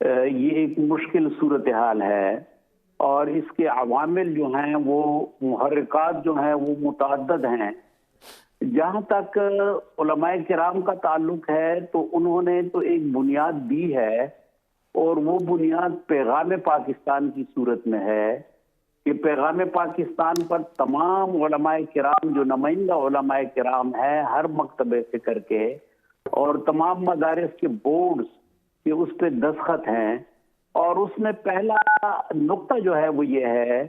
یہ ایک مشکل صورتحال ہے اور اس کے عوامل جو ہیں وہ محرکات جو ہیں وہ متعدد ہیں. جہاں تک علماء کرام کا تعلق ہے تو انہوں نے تو ایک بنیاد دی ہے اور وہ بنیاد پیغام پاکستان کی صورت میں ہے کہ پیغام پاکستان پر تمام علماء کرام جو نمائندہ علماء کرام ہیں ہر مکتب فکر کے اور تمام مدارس کے بورڈز کے اس پہ دستخط ہیں. اور اس میں پہلا نقطہ جو ہے وہ یہ ہے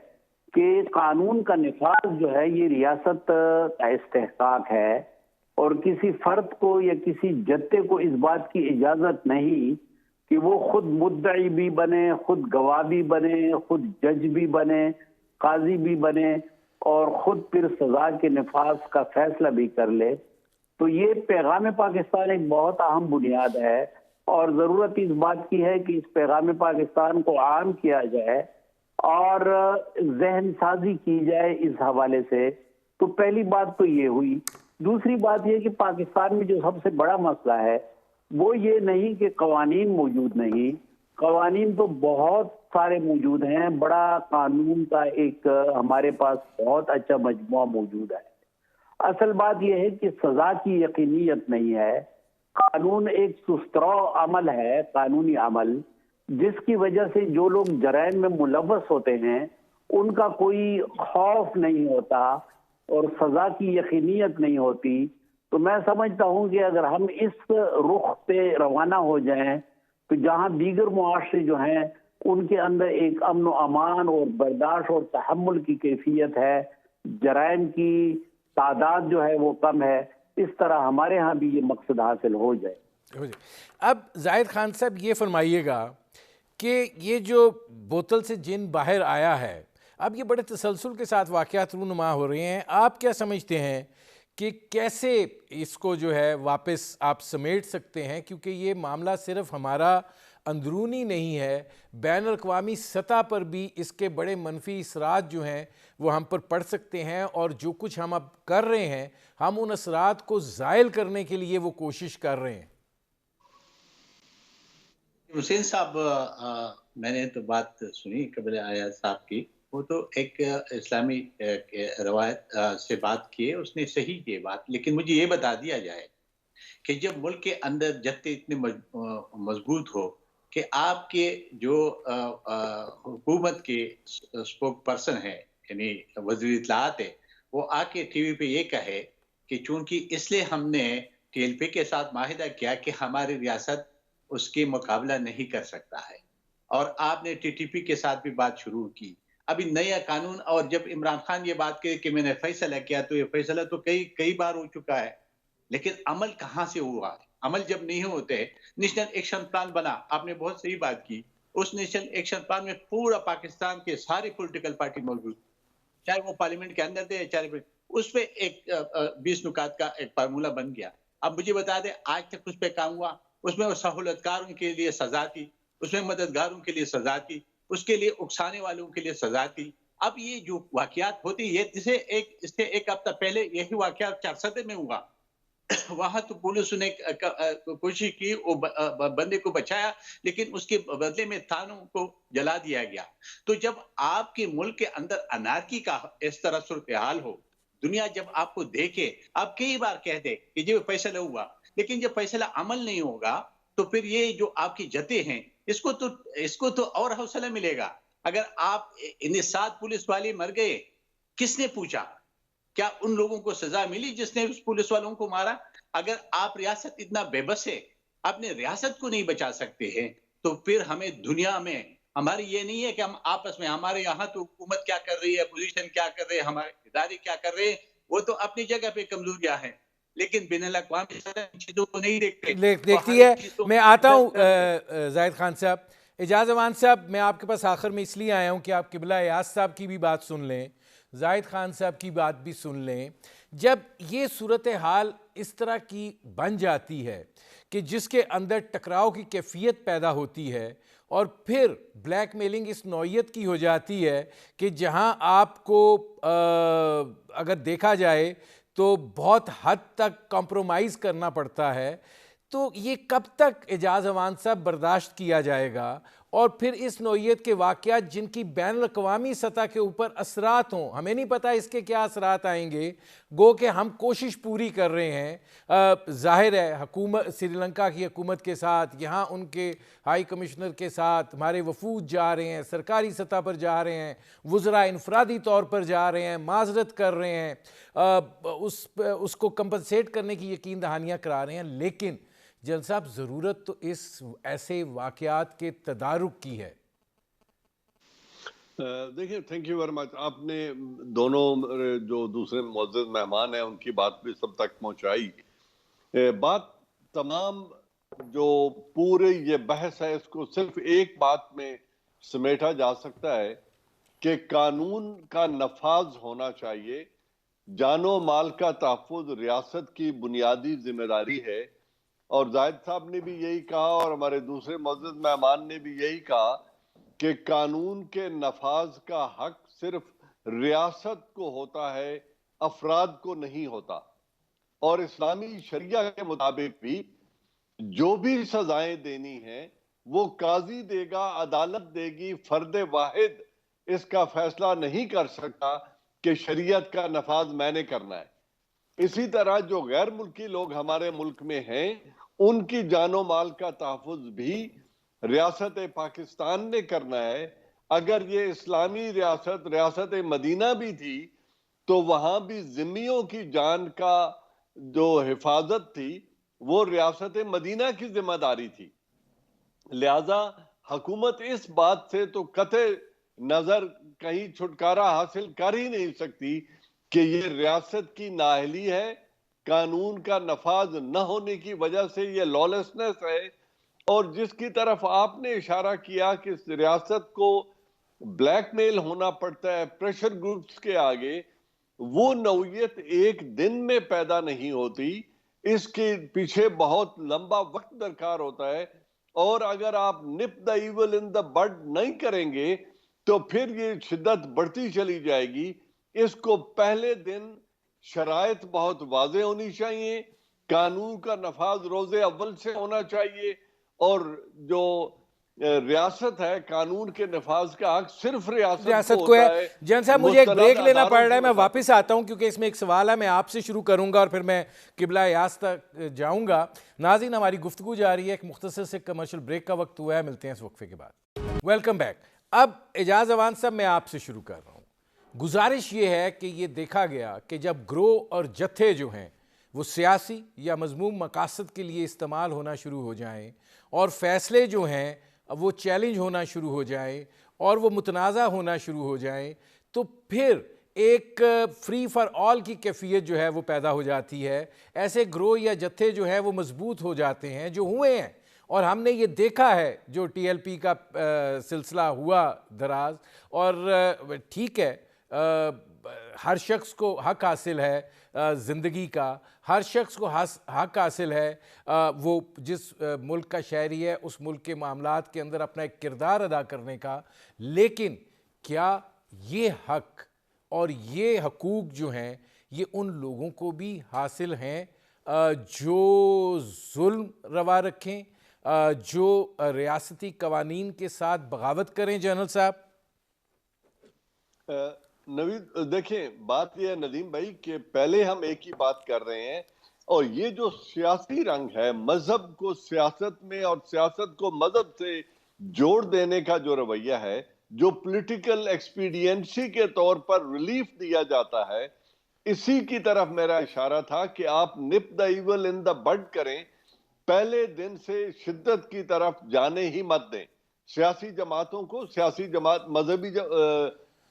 کہ قانون کا نفاذ جو ہے یہ ریاست کا استحقاق ہے اور کسی فرد کو یا کسی جتے کو اس بات کی اجازت نہیں کہ وہ خود مدعی بھی بنے, خود گواہ بھی بنے, خود جج بھی بنے, قاضی بھی بنے اور خود پھر سزا کے نفاذ کا فیصلہ بھی کر لے. تو یہ پیغام پاکستان ایک بہت اہم بنیاد ہے اور ضرورت اس بات کی ہے کہ اس پیغام پاکستان کو عام کیا جائے اور ذہن سازی کی جائے اس حوالے سے. تو پہلی بات تو یہ ہوئی. دوسری بات یہ کہ پاکستان میں جو سب سے بڑا مسئلہ ہے وہ یہ نہیں کہ قوانین موجود نہیں, قوانین تو بہت سارے موجود ہیں. بڑا قانون کا ایک ہمارے پاس بہت اچھا مجموعہ موجود ہے. اصل بات یہ ہے کہ سزا کی یقینیت نہیں ہے. قانون ایک سسترو عمل ہے, قانونی عمل, جس کی وجہ سے جو لوگ جرائم میں ملوث ہوتے ہیں ان کا کوئی خوف نہیں ہوتا اور سزا کی یقینیت نہیں ہوتی. تو میں سمجھتا ہوں کہ اگر ہم اس رخ پہ روانہ ہو جائیں تو جہاں دیگر معاشرے جو ہیں ان کے اندر ایک امن و امان اور برداشت اور تحمل کی کیفیت ہے, جرائم کی تعداد جو ہے وہ کم ہے, اس طرح ہمارے ہاں بھی یہ مقصد حاصل ہو جائے. اب زاہد خان صاحب یہ فرمائیے گا کہ یہ جو بوتل سے جن باہر آیا ہے اب یہ بڑے تسلسل کے ساتھ واقعات رونما ہو رہے ہیں, آپ کیا سمجھتے ہیں کہ کیسے اس کو جو ہے واپس آپ سمیٹ سکتے ہیں؟ کیونکہ یہ معاملہ صرف ہمارا اندرونی نہیں ہے, بین الاقوامی سطح پر بھی اس کے بڑے منفی اثرات جو ہیں وہ ہم پر پڑ سکتے ہیں اور جو کچھ ہم اب کر رہے ہیں ہم ان اثرات کو زائل کرنے کے لیے وہ کوشش کر رہے ہیں. حسین صاحب, میں نے تو بات سنی قبل آیا صاحب کی, وہ تو ایک اسلامی روایت سے بات کی ہے, اس نے صحیح کی بات. لیکن مجھے یہ بتا دیا جائے کہ جب ملک کے اندر جتے اتنے مضبوط ہو کہ آپ کے جو حکومت کے اسپوک پرسن ہے یعنی وزیر اطلاعات ہے, وہ آ کے ٹی وی پہ یہ کہے کہ چونکہ اس لیے ہم نے ٹی ایل پی کے ساتھ معاہدہ کیا کہ ہماری ریاست اس کے مقابلہ نہیں کر سکتا ہے, اور آپ نے ٹی ٹی پی کے ساتھ بھی بات شروع کی. ابھی نیا قانون, اور جب عمران خان یہ بات کہے کہ میں نے فیصلہ کیا, تو یہ فیصلہ تو کئی بار ہو چکا ہے, لیکن عمل کہاں سے ہوا ہے؟ عمل جب نہیں ہوتے, نیشنل ایکشن پلان بنا, آپ نے بہت صحیح بات کی, اس نیشنل ایکشن پلان میں پورا پاکستان کے سارے پولیٹیکل پارٹی موجود, چاہے وہ پارلیمنٹ کے اندر تھے چاہے اس پہ ایک 20 نکات کا ایک فارمولہ بن گیا. اب مجھے بتا دیں آج تک اس پہ کام ہوا؟ اس میں سہولت کاروں کے لیے سزا تھی, اس میں مددگاروں کے لیے سزا تھی, اس کے لیے اکسانے والوں کے لیے سزا تھی. اب یہ جو واقعات ہوتی ہے, اس سے ایک ہفتہ پہلے یہی واقعات 4 میں ہوا. وہاں تو پولیس نے کوشش کی, وہ بندے کو بچایا, لیکن اس کے بدلے میں تھانوں کو جلا دیا گیا. تو جب آپ کے ملک کے اندر انارکی کا اس طرح صورتحال ہو, دنیا جب آپ کو دیکھے, آپ کئی بار کہتے کہ جو فیصلہ ہوا, لیکن جب فیصلہ عمل نہیں ہوگا تو پھر یہ جو آپ کی جتے ہیں اس کو تو اور حوصلہ ملے گا. اگر آپ 7 پولیس والے مر گئے, کس نے پوچھا؟ کیا ان لوگوں کو سزا ملی جس نے اس پولیس والوں کو مارا؟ اگر آپ ریاست اتنا بے بس ہے, اپنے ریاست کو نہیں بچا سکتے ہیں, تو پھر ہمیں دنیا میں ہماری یہ نہیں ہے کہ ہم آپس میں, ہمارے یہاں تو حکومت کیا کر رہی ہے, اپوزیشن کیا کر رہے ہیں, ہمارے ادارے کیا کر رہے ہیں, وہ تو اپنی جگہ پہ کمزوریاں ہیں, لیکن بین الاقوامی چیزوں کو نہیں دیکھتی ہے. میں آتا ہوں زاہد خان صاحب. اعجاز امان صاحب, میں آپ کے پاس آخر میں اس لیے آیا ہوں کہ آپ قبلہ ایاز صاحب کی بھی بات سن لیں, زاہد خان صاحب کی بات بھی سن لیں. جب یہ صورتحال اس طرح کی بن جاتی ہے کہ جس کے اندر ٹکراؤ کی کیفیت پیدا ہوتی ہے اور پھر بلیک میلنگ اس نوعیت کی ہو جاتی ہے کہ جہاں آپ کو اگر دیکھا جائے تو بہت حد تک کمپرومائز کرنا پڑتا ہے, تو یہ کب تک اعجاز امان صاحب برداشت کیا جائے گا؟ اور پھر اس نوعیت کے واقعات جن کی بین الاقوامی سطح کے اوپر اثرات ہوں، ہمیں نہیں پتہ اس کے کیا اثرات آئیں گے، گو کہ ہم کوشش پوری کر رہے ہیں، ظاہر ہے حکومت سری لنکا کی حکومت کے ساتھ، یہاں ان کے ہائی کمشنر کے ساتھ ہمارے وفود جا رہے ہیں، سرکاری سطح پر جا رہے ہیں، وزراء انفرادی طور پر جا رہے ہیں، معذرت کر رہے ہیں، اس کو کمپنسیٹ کرنے کی یقین دہانیاں کرا رہے ہیں، لیکن جنرل صاحب ضرورت تو اس ایسے واقعات کے تدارک کی ہے۔ دیکھیں، تھینک یو ویری مچ، آپ نے دونوں جو دوسرے معزز مہمان ہیں ان کی بات بھی سب تک پہنچائی۔ بات تمام جو پورے یہ بحث ہے اس کو صرف ایک بات میں سمیٹا جا سکتا ہے کہ قانون کا نفاذ ہونا چاہیے، جان و مال کا تحفظ ریاست کی بنیادی ذمہ داری ہے، اور زاہد صاحب نے بھی یہی کہا اور ہمارے دوسرے معزز مہمان نے بھی یہی کہا کہ قانون کے نفاذ کا حق صرف ریاست کو ہوتا ہے، افراد کو نہیں ہوتا، اور اسلامی شریعہ کے مطابق بھی جو بھی سزائیں دینی ہیں وہ قاضی دے گا، عدالت دے گی، فرد واحد اس کا فیصلہ نہیں کر سکتا کہ شریعت کا نفاذ میں نے کرنا ہے۔ اسی طرح جو غیر ملکی لوگ ہمارے ملک میں ہیں ان کی جان و مال کا تحفظ بھی ریاست پاکستان نے کرنا ہے۔ اگر یہ اسلامی ریاست مدینہ بھی تھی تو وہاں بھی ذمیوں کی جان کا جو حفاظت تھی وہ ریاست مدینہ کی ذمہ داری تھی، لہذا حکومت اس بات سے تو قطع نظر کہیں چھٹکارا حاصل کر ہی نہیں سکتی کہ یہ ریاست کی نااہلی ہے، قانون کا نفاذ نہ ہونے کی وجہ سے یہ لالسنس ہے، اور جس کی طرف آپ نے اشارہ کیا کہ ریاست کو بلیک میل ہونا پڑتا ہے پریشر گروپس کے آگے، وہ نوعیت ایک دن میں پیدا نہیں ہوتی، اس کے پیچھے بہت لمبا وقت درکار ہوتا ہے، اور اگر آپ نپ دا ایول ان دا بڈ نہیں کریں گے تو پھر یہ شدت بڑھتی چلی جائے گی۔ اس کو پہلے دن شرائط بہت واضح ہونی چاہیے، قانون کا نفاذ روز اول سے ہونا چاہیے، اور جو ریاست ہے قانون کے نفاذ کا حق صرف ریاست کو ہے۔ ہوتا ہے۔ جن صاحب مجھے ایک بریک لینا پڑ رہا ہے، میں واپس آتا ہوں کیونکہ اس میں ایک سوال ہے، میں آپ سے شروع کروں گا اور پھر میں قبلہ یاس تک جاؤں گا۔ ناظرین، ہماری گفتگو جاری ہے، ایک مختصر سے کمرشل بریک کا وقت ہوا ہے، ملتے ہیں اس وقفے کے بعد۔ Welcome back. اب اعجاز امان صاحب میں آپ سے شروع کر رہا ہوں۔ گزارش یہ ہے کہ یہ دیکھا گیا کہ جب گروہ اور جتھے جو ہیں وہ سیاسی یا مذموم مقاصد کے لیے استعمال ہونا شروع ہو جائیں، اور فیصلے جو ہیں وہ چیلنج ہونا شروع ہو جائیں اور وہ متنازع ہونا شروع ہو جائیں، تو پھر ایک فری فار آل کی کیفیت جو ہے وہ پیدا ہو جاتی ہے۔ ایسے گروہ یا جتھے جو ہیں وہ مضبوط ہو جاتے ہیں، جو ہوئے ہیں، اور ہم نے یہ دیکھا ہے جو ٹی ایل پی کا سلسلہ ہوا دراز، اور ٹھیک ہے، ہر شخص کو حق حاصل ہے زندگی کا، ہر شخص کو حق حاصل ہے وہ جس ملک کا شہری ہے اس ملک کے معاملات کے اندر اپنا ایک کردار ادا کرنے کا، لیکن کیا یہ حق اور یہ حقوق جو ہیں یہ ان لوگوں کو بھی حاصل ہیں جو ظلم روا رکھیں، جو ریاستی قوانین کے ساتھ بغاوت کریں؟ جنرل صاحب نوید، دیکھیں بات یہ ہے ندیم بھائی کہ پہلے ہم ایک ہی بات کر رہے ہیں، اور یہ جو سیاسی رنگ ہے، مذہب کو سیاست میں اور سیاست کو مذہب سے جوڑ دینے کا جو رویہ ہے، جو پولیٹیکل ایکسپیڈینسی کے طور پر ریلیف دیا جاتا ہے، اسی کی طرف میرا اشارہ تھا کہ آپ نپ دا ایول ان دا بڈ کریں، پہلے دن سے شدت کی طرف جانے ہی مت دیں۔ سیاسی جماعتوں کو مذہبی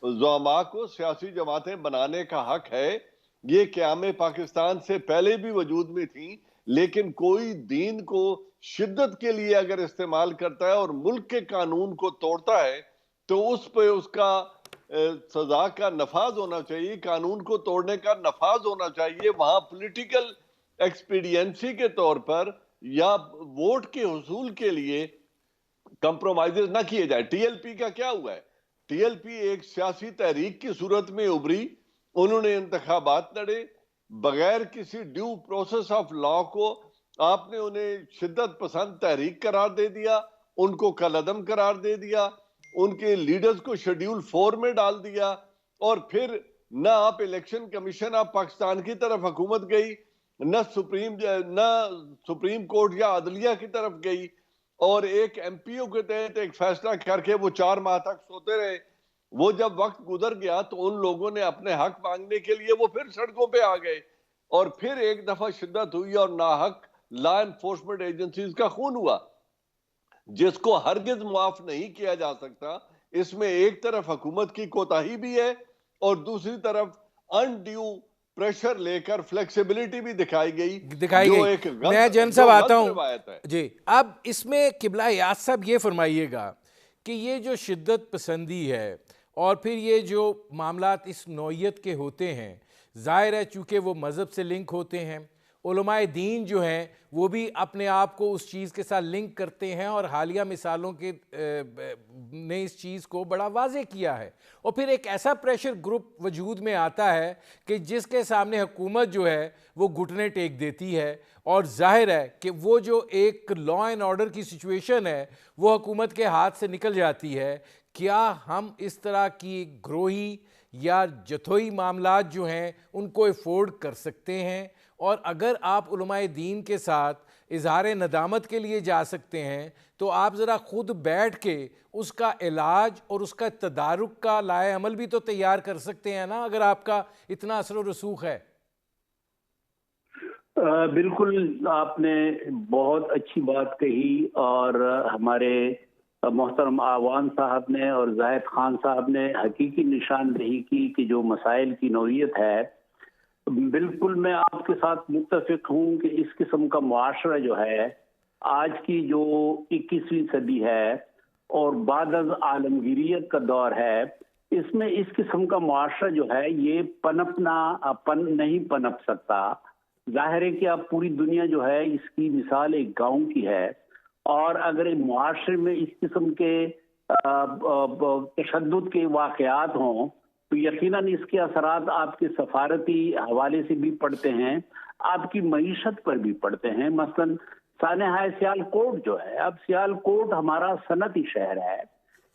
زعماء کو سیاسی جماعتیں بنانے کا حق ہے، یہ قیام پاکستان سے پہلے بھی وجود میں تھیں، لیکن کوئی دین کو شدت کے لیے اگر استعمال کرتا ہے اور ملک کے قانون کو توڑتا ہے تو اس پہ اس کا سزا کا نفاذ ہونا چاہیے، قانون کو توڑنے کا نفاذ ہونا چاہیے۔ وہاں پولیٹیکل ایکسپیڈینسی کے طور پر یا ووٹ کے حصول کے لیے کمپرومائزز نہ کیے جائے۔ ٹی ایل پی کا کیا ہوا ہے؟ ٹی ایل پی ایک سیاسی تحریک کی صورت میں ابھری، انہوں نے انتخابات لڑے، بغیر کسی ڈیو پروسیس آف لا کو آپ نے انہیں شدت پسند تحریک قرار دے دیا، ان کو کالعدم قرار دے دیا، ان کے لیڈرز کو شیڈیول 4 میں ڈال دیا، اور پھر نہ آپ الیکشن کمیشن آف پاکستان کی طرف حکومت گئی، نہ سپریم کورٹ یا عدلیہ کی طرف گئی، اور ایک ایم پی او کے تحت ایک فیصلہ کر کے وہ 4 ماہ تک سوتے رہے۔ وہ جب وقت گزر گیا تو ان لوگوں نے اپنے حق مانگنے کے لیے وہ پھر سڑکوں پہ آ گئے، اور پھر ایک دفعہ شدت ہوئی اور ناحق لا انفورسمنٹ ایجنسیز کا خون ہوا، جس کو ہرگز معاف نہیں کیا جا سکتا۔ اس میں ایک طرف حکومت کی کوتاہی بھی ہے، اور دوسری طرف انڈیو پریشر لے کر فلیکسیبلٹی بھی دکھائی گئی، جو ایک میں جن صاحب آتا ہوں روایت ہے۔ جی، اب اس میں قبلہ یاس صاحب یہ فرمائیے گا کہ یہ جو شدت پسندی ہے اور پھر یہ جو معاملات اس نوعیت کے ہوتے ہیں، ظاہر ہے چونکہ وہ مذہب سے لنک ہوتے ہیں، علماء دین جو ہیں وہ بھی اپنے آپ کو اس چیز کے ساتھ لنک کرتے ہیں، اور حالیہ مثالوں کے نے اس چیز کو بڑا واضح کیا ہے، اور پھر ایک ایسا پریشر گروپ وجود میں آتا ہے کہ جس کے سامنے حکومت جو ہے وہ گھٹنے ٹیک دیتی ہے، اور ظاہر ہے کہ وہ جو ایک لا اینڈ آرڈر کی سچویشن ہے وہ حکومت کے ہاتھ سے نکل جاتی ہے۔ کیا ہم اس طرح کی گروہی یا جتھوئی معاملات جو ہیں ان کو افورڈ کر سکتے ہیں؟ اور اگر آپ علماء دین کے ساتھ اظہار ندامت کے لیے جا سکتے ہیں تو آپ ذرا خود بیٹھ کے اس کا علاج اور اس کا تدارک کا لائحہ عمل بھی تو تیار کر سکتے ہیں نا، اگر آپ کا اتنا اثر و رسوخ ہے۔ بالکل آپ نے بہت اچھی بات کہی، اور ہمارے محترم آوان صاحب نے اور زاہد خان صاحب نے حقیقی نشاندہی کی کہ جو مسائل کی نوعیت ہے، بالکل میں آپ کے ساتھ متفق ہوں کہ اس قسم کا معاشرہ جو ہے آج کی جو 21ویں صدی ہے اور بعد از عالمگیریت کا دور ہے، اس میں اس قسم کا معاشرہ جو ہے یہ نہیں پنپ سکتا۔ ظاہر ہے کہ اب پوری دنیا جو ہے اس کی مثال ایک گاؤں کی ہے، اور اگر معاشرے میں اس قسم کے تشدد کے واقعات ہوں تو یقیناً اس کے اثرات آپ کے سفارتی حوالے سے بھی پڑتے ہیں، آپ کی معیشت پر بھی پڑتے ہیں۔ مثلاً سانحہ سیال کوٹ جو ہے، اب سیال کوٹ ہمارا صنعتی شہر ہے،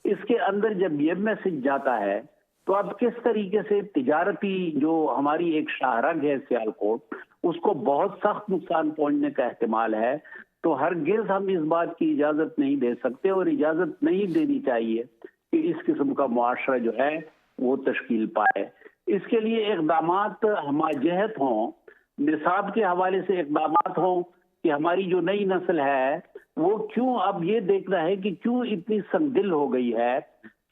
اس کے اندر جب یہ میسج جاتا ہے تو اب کس طریقے سے تجارتی جو ہماری ایک شاہراہ ہے سیال کوٹ، اس کو بہت سخت نقصان پہنچنے کا احتمال ہے۔ تو ہرگز ہم اس بات کی اجازت نہیں دے سکتے، اور اجازت نہیں دینی چاہیے کہ اس قسم کا معاشرہ جو ہے وہ تشکیل پائے۔ اس کے لیے اقدامات ہمہ ہوں، نصاب کے حوالے سے اقدامات ہوں کہ ہماری جو نئی نسل ہے وہ کیوں اب یہ دیکھنا ہے کہ کیوں اتنی سنگدل ہو گئی ہے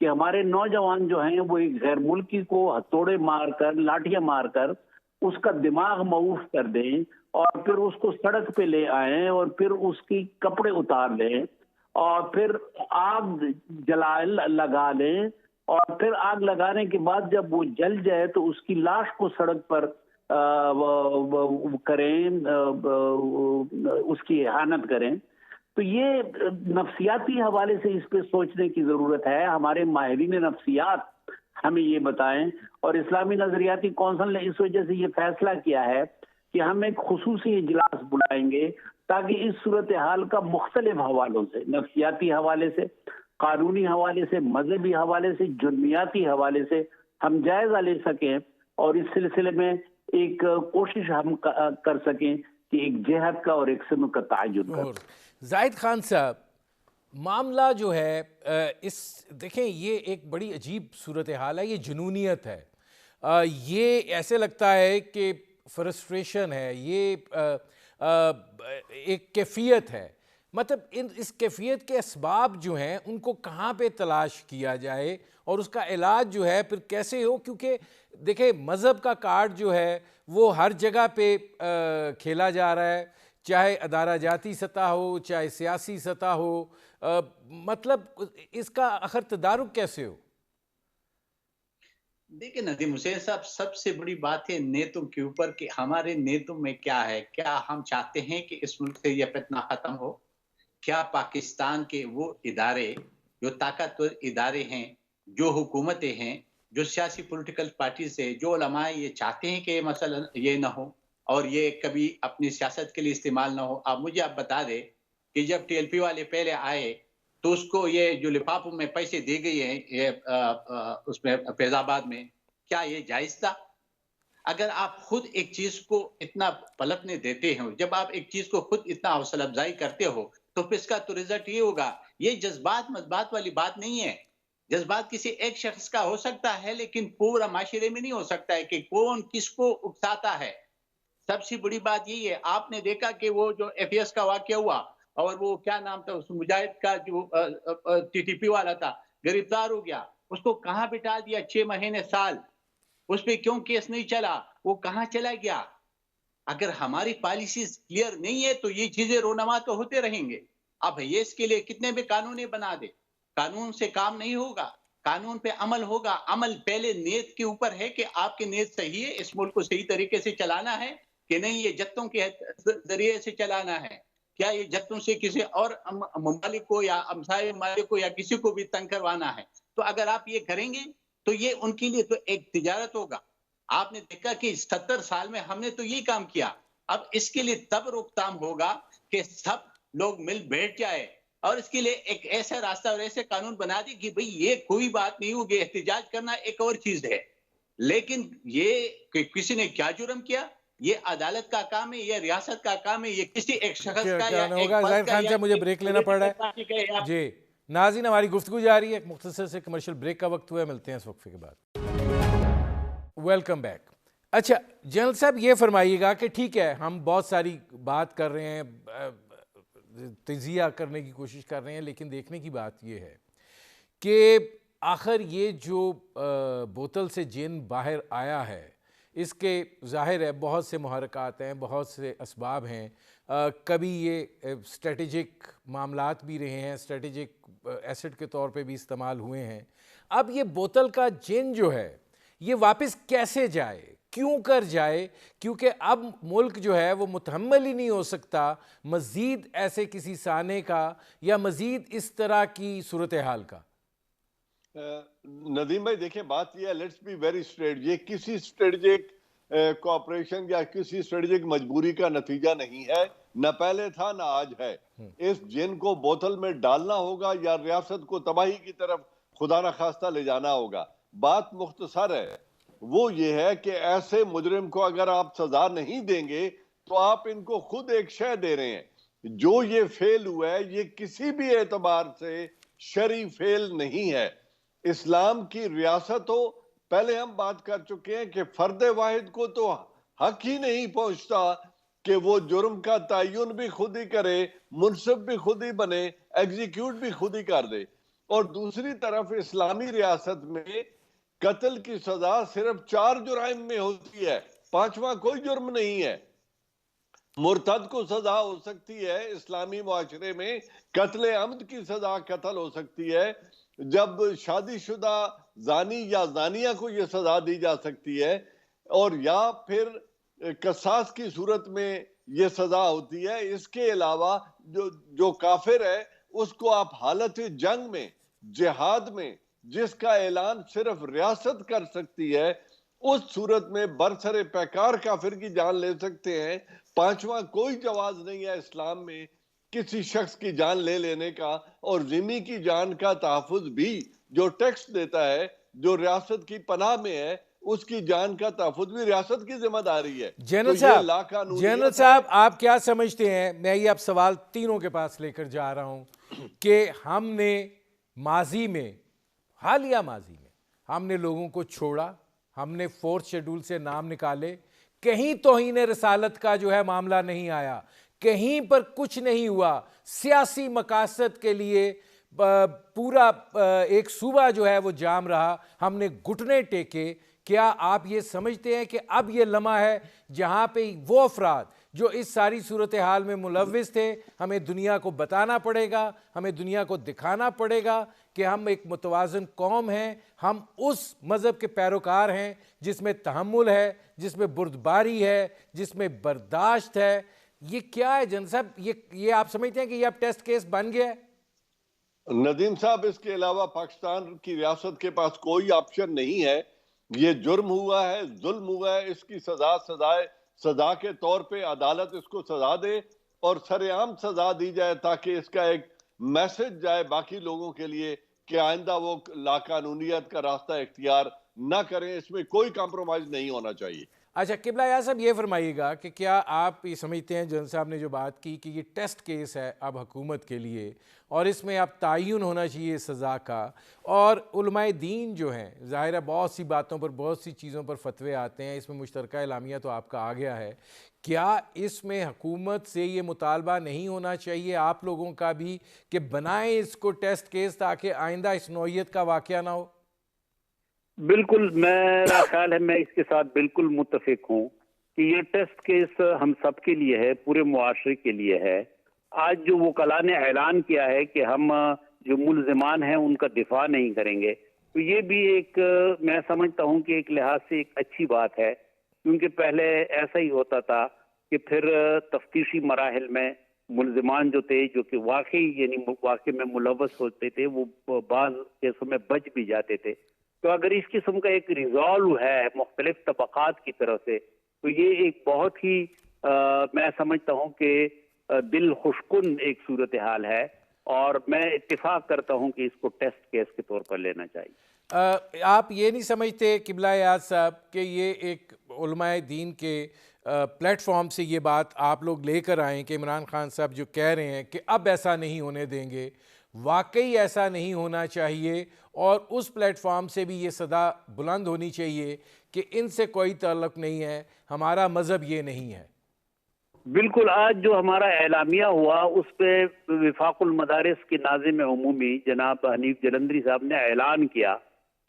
کہ ہمارے نوجوان جو ہیں وہ ایک غیر ملکی کو ہتھوڑے مار کر، لاٹھیاں مار کر اس کا دماغ معوف کر دیں، اور پھر اس کو سڑک پہ لے آئیں، اور پھر اس کی کپڑے اتار لیں، اور پھر آگ لگا لیں، اور پھر آگ لگانے کے بعد جب وہ جل جائے تو اس کی لاش کو سڑک پر کریں، اس کی احانت کریں۔ تو یہ نفسیاتی حوالے سے اس پہ سوچنے کی ضرورت ہے۔ ہمارے ماہرین نفسیات ہمیں یہ بتائیں، اور اسلامی نظریاتی کونسل نے اس وجہ سے یہ فیصلہ کیا ہے کہ ہم ایک خصوصی اجلاس بلائیں گے تاکہ اس صورتحال کا مختلف حوالوں سے، نفسیاتی حوالے سے، قانونی حوالے سے، مذہبی حوالے سے، جرمیاتی حوالے سے ہم جائزہ لے سکیں، اور اس سلسلے میں ایک کوشش ہم کر سکیں کہ ایک جہت کا اور ایک سمت کا تعین کریں۔ زاہد خان صاحب، معاملہ جو ہے دیکھیں یہ ایک بڑی عجیب صورتحال ہے، یہ جنونیت ہے، یہ ایسے لگتا ہے کہ فرسٹریشن ہے، یہ ایک کیفیت ہے۔ مطلب اس کیفیت کے اسباب جو ہیں ان کو کہاں پہ تلاش کیا جائے، اور اس کا علاج جو ہے پھر کیسے ہو، کیونکہ دیکھیں مذہب کا کارڈ جو ہے وہ ہر جگہ پہ کھیلا جا رہا ہے، چاہے ادارہ جاتی سطح ہو، چاہے سیاسی سطح ہو، مطلب اس کا آخر تدارک کیسے ہو؟ دیکھیں ندیم حسین صاحب، سب سے بڑی بات ہے نیتوں کے اوپر کہ ہمارے نیتوں میں کیا ہے۔ کیا ہم چاہتے ہیں کہ اس ملک سے یہ فتنہ ختم ہو؟ کیا پاکستان کے وہ ادارے جو طاقتور ادارے ہیں، جو حکومتیں ہیں، جو سیاسی پولیٹیکل پارٹیز ہیں، جو علماء یہ چاہتے ہیں کہ مثلا یہ نہ ہو؟ اور یہ کبھی اپنی سیاست کے لیے استعمال نہ ہو. مجھے آپ بتا دیں کہ جب ٹی ایل پی والے پہلے آئے تو اس کو یہ جو لفافوں میں پیسے دی گئی ہیں یہ اس میں فیض آباد میں، کیا یہ جائز تھا؟ اگر آپ خود ایک چیز کو اتنا پلٹنے دیتے ہیں، جب آپ ایک چیز کو خود اتنا حوصلہ افزائی کرتے ہو تو پھر اس کا تو رزلٹ یہ ہوگا. یہ جذبات مذبات والی بات نہیں ہے. جذبات کسی ایک شخص کا ہو سکتا ہے لیکن پورا معاشرے میں نہیں ہو سکتا ہے کہ کون کس کو اکساتا ہے. سب سے بڑی بات یہی ہے، آپ نے دیکھا کہ وہ جو ایف ایس کا واقعہ ہوا اور وہ کیا نام تھا اس مجاہد کا جو ٹی ٹی پی والا تھا، گرفتار ہو گیا. اس کو کہاں بٹھا دیا 6 مہینے سال؟ اس پہ کیوں کیس نہیں چلا؟ وہ کہاں چلا گیا؟ اگر ہماری پالیسیز کلیئر نہیں ہے تو یہ چیزیں رونما تو ہوتے رہیں گے. اب یہ اس کے لیے کتنے بھی قانونی بنا دے، قانون سے کام نہیں ہوگا. قانون پہ عمل ہوگا. عمل پہلے نیت کے اوپر ہے کہ آپ کی نیت صحیح ہے، اس ملک کو صحیح طریقے سے چلانا ہے کہ نہیں یہ جتوں کے ذریعے سے چلانا ہے. کیا یہ جتوں سے کسی اور ممالک کو یا ہمسائے ممالک کو یا کسی کو بھی تنگ کروانا ہے؟ تو اگر آپ یہ کریں گے تو یہ ان کے لیے تو ایک تجارت ہوگا. آپ نے دیکھا کہ 70 سال میں ہم نے تو یہ کام کیا. اب اس کے لیے تب روک تھام ہوگا کہ سب لوگ مل بیٹھ جائے اور اس کے لیے ایک ایسا راستہ اور ایسے قانون بنا دی کہ بھئی یہ کوئی بات نہیں ہوگی. احتجاج کرنا ایک اور چیز ہے، لیکن یہ کہ کسی نے کیا جرم کیا، یہ عدالت کا کام ہے، یہ ریاست کا کام ہے، یہ کسی ایک شخص کا یا ایک ظاہر خان صاحب مجھے بریک لینا پڑ رہا ہے. جی ناظرین، ہماری گفتگو جاری ہے. ایک مختصر سے کمرشل بریک کا وقت ہوا ہے، ملتے ہیں اس وقفے کے بعد. Welcome back. اچھا جنرل صاحب یہ فرمائیے گا کہ ٹھیک ہے ہم بہت ساری بات کر رہے ہیں، تجزیہ کرنے کی کوشش کر رہے ہیں، لیکن دیکھنے کی بات یہ ہے کہ آخر یہ جو بوتل سے جن باہر آیا ہے اس کے ظاہر ہے بہت سے محرکات ہیں، بہت سے اسباب ہیں. کبھی یہ اسٹریٹجک معاملات بھی رہے ہیں، اسٹریٹجک ایسٹ کے طور پہ بھی استعمال ہوئے ہیں. اب یہ بوتل کا جن جو ہے یہ واپس کیسے جائے، کیوں کر جائے؟ کیونکہ اب ملک جو ہے وہ متحمل ہی نہیں ہو سکتا مزید ایسے کسی سانے کا یا مزید اس طرح کی صورتحال کا. ندیم بھائی دیکھیں بات یہ ہے، لیٹس بی ویری اسٹریٹ، یہ کسی اسٹریٹجک کوآپریشن یا کسی اسٹریٹجک مجبوری کا نتیجہ نہیں ہے، نہ پہلے تھا نہ آج ہے. اس جن کو بوتل میں ڈالنا ہوگا یا ریاست کو تباہی کی طرف خدا نخواستہ لے جانا ہوگا. بات مختصر ہے، وہ یہ ہے کہ ایسے مجرم کو اگر آپ سزا نہیں دیں گے تو آپ ان کو خود ایک شے دے رہے ہیں. جو یہ فیل ہوا ہے یہ کسی بھی اعتبار سے شرعی فیل نہیں ہے. اسلام کی ریاست ہو، پہلے ہم بات کر چکے ہیں کہ فرد واحد کو تو حق ہی نہیں پہنچتا کہ وہ جرم کا تعین بھی خود ہی کرے، منصف بھی خود ہی بنے، ایگزیکیوٹ بھی خود ہی کر دے. اور دوسری طرف اسلامی ریاست میں قتل کی سزا صرف 4 جرائم میں ہوتی ہے، 5واں کوئی جرم نہیں ہے. مرتد کو سزا ہو سکتی ہے اسلامی معاشرے میں، قتل عمد کی سزا قتل ہو سکتی ہے، جب شادی شدہ زانی یا زانیہ کو یہ سزا دی جا سکتی ہے، اور یا پھر قصاص کی صورت میں یہ سزا ہوتی ہے. اس کے علاوہ جو کافر ہے اس کو آپ حالت جنگ میں، جہاد میں، جس کا اعلان صرف ریاست کر سکتی ہے، اس صورت میں برسر پیکار کافر کی جان لے سکتے ہیں. 5واں کوئی جواز نہیں ہے اسلام میں کسی شخص کی جان لے لینے کا. اور ذمہ کی جان کا تحفظ بھی جو ٹیکس دیتا ہے، جو ریاست کی پناہ میں ہے، اس کی جان کا تحفظ بھی ریاست کی ذمہ داری ہے. جنرل صاحب آپ کیا سمجھتے ہیں، میں یہ اب سوال تینوں کے پاس لے کر جا رہا ہوں، کہ ہم نے ماضی میں، حالیہ ماضی میں ہم نے لوگوں کو چھوڑا، ہم نے 4 شیڈول سے نام نکالے، کہیں توہین رسالت کا جو ہے معاملہ نہیں آیا، کہیں پر کچھ نہیں ہوا. سیاسی مقاصد کے لیے پورا ایک صوبہ جو ہے وہ جام رہا، ہم نے گھٹنے ٹیکے. کیا آپ یہ سمجھتے ہیں کہ اب یہ لمحہ ہے جہاں پہ وہ افراد جو اس ساری صورتحال میں ملوث تھے، ہمیں دنیا کو بتانا پڑے گا، ہمیں دنیا کو دکھانا پڑے گا کہ ہم ایک متوازن قوم ہیں، ہم اس مذہب کے پیروکار ہیں جس میں تحمل ہے، جس میں بردباری ہے، جس میں برداشت ہے. یہ کیا ہے جنرل صاحب، یہ آپ سمجھتے ہیں کہ یہ اب ٹیسٹ کیس بن گیا ہے؟ ندیم صاحب اس کے علاوہ پاکستان کی ریاست کے پاس کوئی آپشن نہیں ہے. یہ جرم ہوا ہے، ظلم ہوا ہے، اس کی سزائے سزا کے طور پہ عدالت اس کو سزا دے اور سر عام سزا دی جائے تاکہ اس کا ایک میسج جائے باقی لوگوں کے لیے کہ آئندہ وہ لاقانونیت کا راستہ اختیار نہ کریں. اس میں کوئی کمپرومائز نہیں ہونا چاہیے. اچھا قبلہ یا صاحب یہ فرمائیے گا کہ کیا آپ یہ سمجھتے ہیں جن صاحب نے جو بات کی کہ یہ ٹیسٹ کیس ہے اب حکومت کے لیے اور اس میں اب تعین ہونا چاہیے سزا کا، اور علماء دین جو ہیں ظاہر ہے بہت سی باتوں پر بہت سی چیزوں پر فتوے آتے ہیں، اس میں مشترکہ اعلامیہ تو آپ کا آ گیا ہے، کیا اس میں حکومت سے یہ مطالبہ نہیں ہونا چاہیے آپ لوگوں کا بھی کہ بنائیں اس کو ٹیسٹ کیس تاکہ آئندہ اس نوعیت کا واقعہ نہ ہو؟ بالکل، میرا خیال ہے میں اس کے ساتھ بالکل متفق ہوں کہ یہ ٹیسٹ کیس ہم سب کے لیے ہے، پورے معاشرے کے لیے ہے. آج جو وکلاء نے اعلان کیا ہے کہ ہم جو ملزمان ہیں ان کا دفاع نہیں کریں گے، تو یہ بھی ایک میں سمجھتا ہوں کہ ایک لحاظ سے ایک اچھی بات ہے، کیونکہ پہلے ایسا ہی ہوتا تھا کہ پھر تفتیشی مراحل میں ملزمان جو تھے جو کہ واقعی میں ملوث ہوتے تھے وہ بعض کیسوں میں بچ بھی جاتے تھے. تو اگر اس قسم کا ایک ریزالو ہے مختلف طبقات کی طرف سے تو یہ ایک بہت ہی میں سمجھتا ہوں کہ دل خوشکن ایک صورتحال ہے، اور میں اتفاق کرتا ہوں کہ اس کو ٹیسٹ کیس کے طور پر لینا چاہیے. آپ یہ نہیں سمجھتے قبلہ یاد صاحب کہ یہ ایک علماء دین کے پلیٹ فارم سے یہ بات آپ لوگ لے کر آئیں کہ عمران خان صاحب جو کہہ رہے ہیں کہ اب ایسا نہیں ہونے دیں گے، واقعی ایسا نہیں ہونا چاہیے، اور اس پلیٹ فارم سے بھی یہ صدا بلند ہونی چاہیے کہ ان سے کوئی تعلق نہیں ہے، ہمارا مذہب یہ نہیں ہے؟ بالکل، آج جو ہمارا اعلامیہ ہوا اس پہ وفاق المدارس کے ناظم عمومی جناب حنیف جلندری صاحب نے اعلان کیا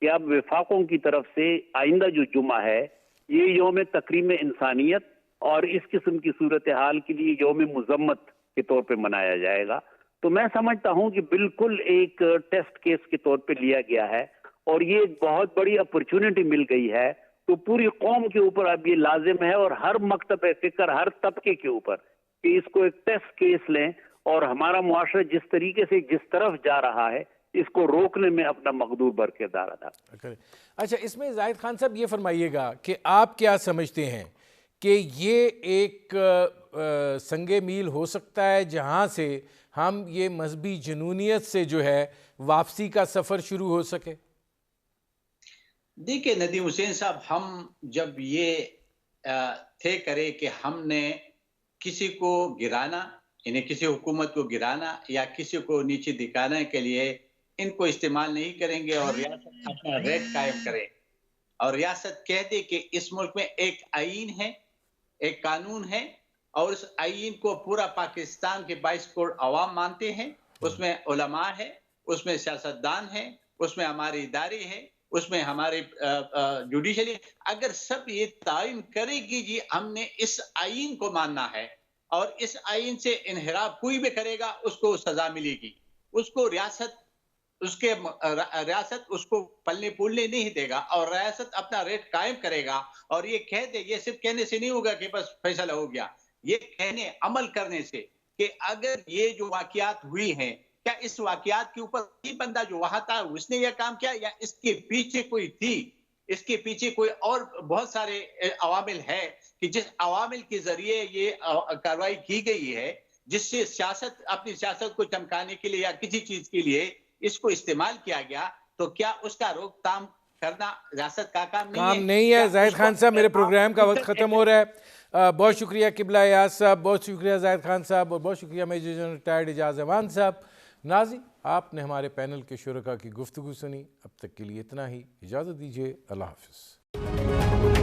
کہ اب وفاقوں کی طرف سے آئندہ جو جمعہ ہے یہ یوم تکریم انسانیت اور اس قسم کی صورتحال کے لیے یوم مذمت کے طور پہ منایا جائے گا. تو میں سمجھتا ہوں کہ بالکل ایک ٹیسٹ کیس کے طور پہ لیا گیا ہے، اور یہ ایک بہت بڑی اپرچونٹی مل گئی ہے. تو پوری قوم کے اوپر اب یہ لازم ہے اور ہر مکتب فکر ہر طبقے کے اوپر کہ اس کو ایک ٹیسٹ کیس لیں، اور ہمارا معاشرہ جس طریقے سے جس طرف جا رہا ہے اس کو روکنے میں اپنا مقدور بر کردار ادا کریں. اچھا، اس میں زاہد خان صاحب یہ فرمائیے گا کہ آپ کیا سمجھتے ہیں کہ یہ ایک سنگ میل ہو سکتا ہے جہاں سے ہم یہ مذہبی جنونیت سے جو ہے واپسی کا سفر شروع ہو سکے؟ دیکھیں ندیم حسین صاحب، ہم جب یہ طے کرے کہ ہم نے کسی کو گرانا، یعنی کسی حکومت کو گرانا یا کسی کو نیچے دکھانے کے لیے ان کو استعمال نہیں کریں گے اور ریاست اپنا ریٹ قائم کرے، اور ریاست کہہ دے کہ اس ملک میں ایک آئین ہے، ایک قانون ہے، اور اس آئین کو پورا پاکستان کے 22 کروڑ عوام مانتے ہیں، اس میں علماء ہے، اس میں سیاستدان ہیں، اس میں ہماری ادارے ہیں، اس میں ہمارے جوڈیشری، اگر سب یہ تعین کرے گی جی ہم نے اس آئین کو ماننا ہے اور اس آئین سے انحراف کوئی بھی کرے گا اس کو سزا ملے گی، اس کو ریاست اس کو پلنے پولنے نہیں دے گا، اور ریاست اپنا ریٹ قائم کرے گا. اور یہ کہہ دے، یہ صرف کہنے سے نہیں ہوگا کہ بس فیصلہ ہو گیا، یہ کہنے عمل کرنے سے کہ اگر یہ جو واقعات ہوئی ہیں کیا اس واقعات کے اوپر یہ بندہ جو وہاں تھا اس نے یہ کام کیا یا اس کے پیچھے کوئی تھی، اس کے پیچھے کوئی اور بہت سارے عوامل ہے کہ جس عوامل کے ذریعے یہ کارروائی کی گئی ہے، جس سے سیاست اپنی سیاست کو چمکانے کے لیے یا کسی چیز کے لیے اس کو استعمال کیا گیا، تو کیا اس کا روک تھام کرنا ریاست کا کام نہیں ہے؟ زاہد خان صاحب، میرے پروگرام کا وقت ختم ہو رہا ہے. بہت شکریہ قبلہ ایاز صاحب، بہت شکریہ زاہد خان صاحب، اور بہت شکریہ میجر جنرل ریٹائرڈ اعجاز امان صاحب. ناظرین، آپ نے ہمارے پینل کے شرکاء کی گفتگو سنی. اب تک کے لیے اتنا ہی، اجازت دیجیے، اللہ حافظ.